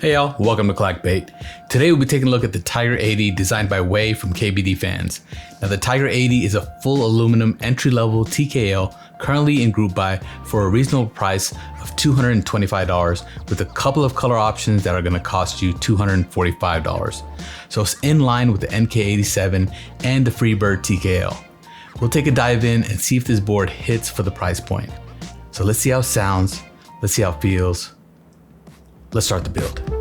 Hey y'all, welcome to Clackbait. Today we'll be taking a look at the Tiger 80 designed by Wei from KBD Fans. Now the Tiger 80 is a full aluminum entry-level TKL currently in group buy for a reasonable price of $225 with a couple of color options that are going to cost you $245. So it's in line with the NK87 and the Freebird TKL. We'll take a dive in and see if this board hits for the price point. So let's see how it sounds, let's see how it feels. Let's start the build.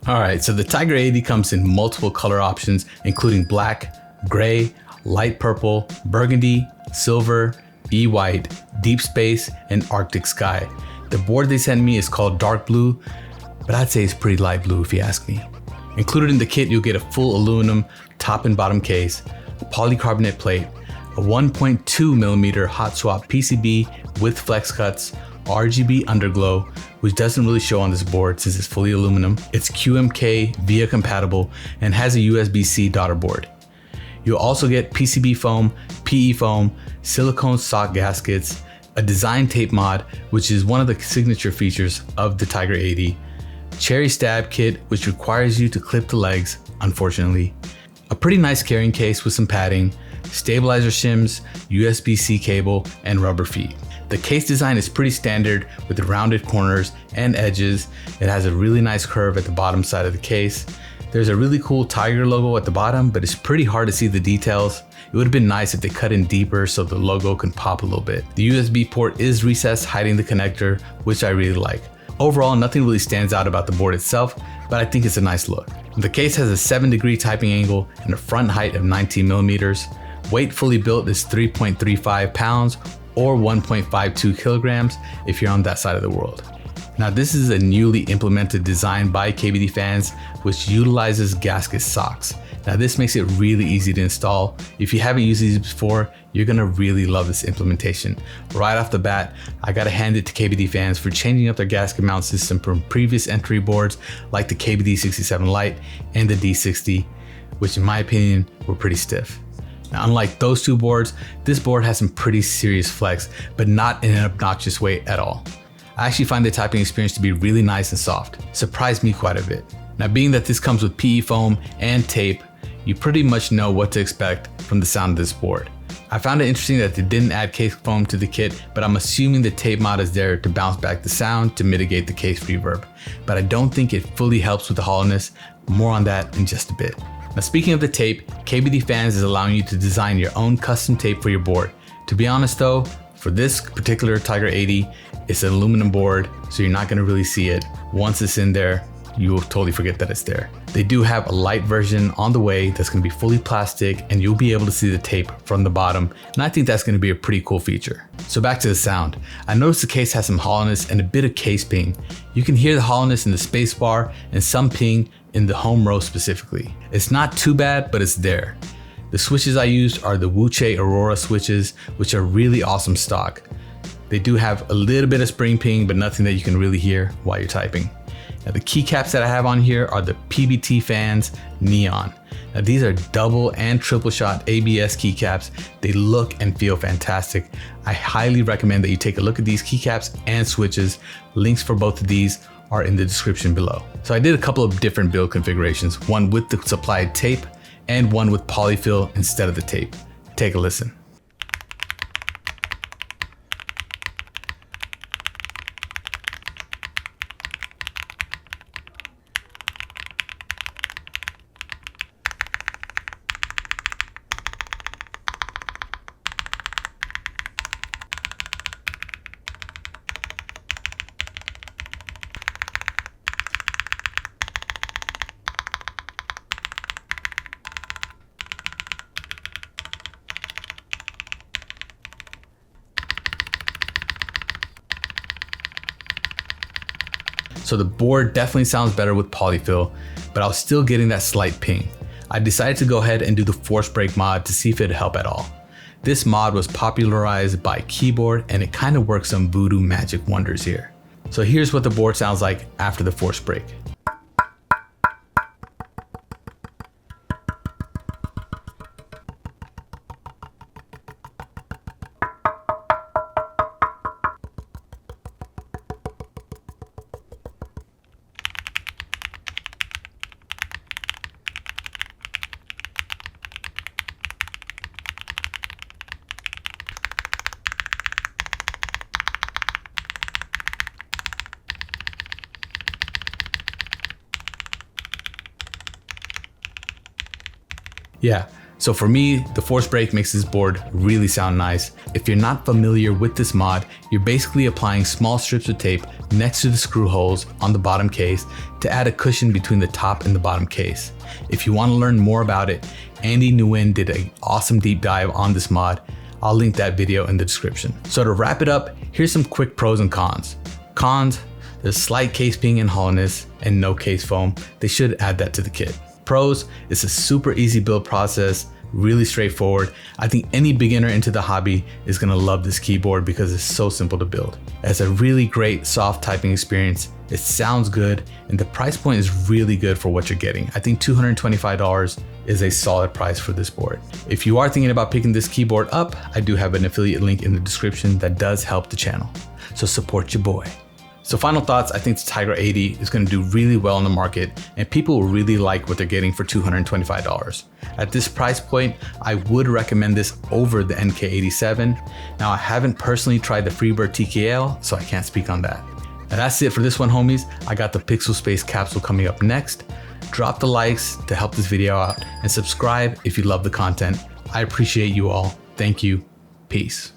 Alright, so the Tiger 80 comes in multiple color options, including black, gray, light purple, burgundy, silver, white, deep space, and Arctic sky. The board they sent me is called dark blue, but I'd say it's pretty light blue if you ask me. Included in the kit, you'll get a full aluminum top and bottom case, a polycarbonate plate, a 1.2mm hot swap PCB with flex cuts, RGB underglow, which doesn't really show on this board since it's fully aluminum. It's QMK VIA compatible and has a USB-C daughter board. You'll also get PCB foam, PE foam, silicone sock gaskets, a design tape mod, which is one of the signature features of the Tiger 80, cherry stab kit, which requires you to clip the legs, unfortunately, a pretty nice carrying case with some padding, stabilizer shims, USB-C cable, and rubber feet. The case design is pretty standard with rounded corners and edges. It has a really nice curve at the bottom side of the case. There's a really cool tiger logo at the bottom, but it's pretty hard to see the details. It would have been nice if they cut in deeper so the logo can pop a little bit. The USB port is recessed, hiding the connector, which I really like. Overall, nothing really stands out about the board itself, but I think it's a nice look. The case has a 7-degree typing angle and a front height of 19mm. Weight fully built is 3.35 pounds or 1.52 kilograms if you're on that side of the world. Now this is a newly implemented design by KBD Fans, which utilizes gasket socks. Now this makes it really easy to install. If you haven't used these before, you're gonna really love this implementation. Right off the bat, I gotta hand it to KBD Fans for changing up their gasket mount system from previous entry boards like the KBD 67 Lite and the D60, which in my opinion were pretty stiff. Now, unlike those two boards, this board has some pretty serious flex, but not in an obnoxious way at all. I actually find the typing experience to be really nice and soft. Surprised me quite a bit. Now, being that this comes with PE foam and tape, you pretty much know what to expect from the sound of this board. I found it interesting that they didn't add case foam to the kit, but I'm assuming the tape mod is there to bounce back the sound to mitigate the case reverb. But I don't think it fully helps with the hollowness. More on that in just a bit. Now speaking of the tape, KBD Fans is allowing you to design your own custom tape for your board. To be honest though, for this particular Tiger 80, it's an aluminum board, so you're not gonna really see it. Once it's in there, you will totally forget that it's there. They do have a light version on the way that's gonna be fully plastic and you'll be able to see the tape from the bottom. And I think that's gonna be a pretty cool feature. So back to the sound. I noticed the case has some hollowness and a bit of case ping. You can hear the hollowness in the space bar and some ping in the home row specifically. It's not too bad, but it's there. The switches I used are the Wuche Aurora switches, which are really awesome stock. They do have a little bit of spring ping, but nothing that you can really hear while you're typing. Now the keycaps that I have on here are the PBT Fans Neon. Now these are double and triple shot ABS keycaps. They look and feel fantastic. I highly recommend that you take a look at these keycaps and switches. Links for both of these are in the description below. So I did a couple of different build configurations, one with the supplied tape and one with polyfill instead of the tape. Take a listen. So the board definitely sounds better with polyfill, but I was still getting that slight ping. I decided to go ahead and do the force break mod to see if it'd help at all. This mod was popularized by Keyboard and it kind of works some voodoo magic wonders here. So here's what the board sounds like after the force break. Yeah, so for me, the force break makes this board really sound nice. If you're not familiar with this mod, you're basically applying small strips of tape next to the screw holes on the bottom case to add a cushion between the top and the bottom case. If you want to learn more about it, Andy Nguyen did an awesome deep dive on this mod. I'll link that video in the description. So to wrap it up, here's some quick pros and cons. Cons, there's slight case ping and hollowness and no case foam. They should add that to the kit. Pros, it's a super easy build process, really straightforward. I think any beginner into the hobby is gonna love this keyboard because it's so simple to build. It has a really great soft typing experience. It sounds good and the price point is really good for what you're getting. I think $225 is a solid price for this board. If you are thinking about picking this keyboard up, I do have an affiliate link in the description that does help the channel. So support your boy. So final thoughts, I think the Tiger 80 is gonna do really well in the market and people will really like what they're getting for $225. At this price point, I would recommend this over the NK87. Now I haven't personally tried the Freebird TKL, so I can't speak on that. And that's it for this one, homies. I got the Pixel Space capsule coming up next. Drop the likes to help this video out and subscribe if you love the content. I appreciate you all. Thank you. Peace.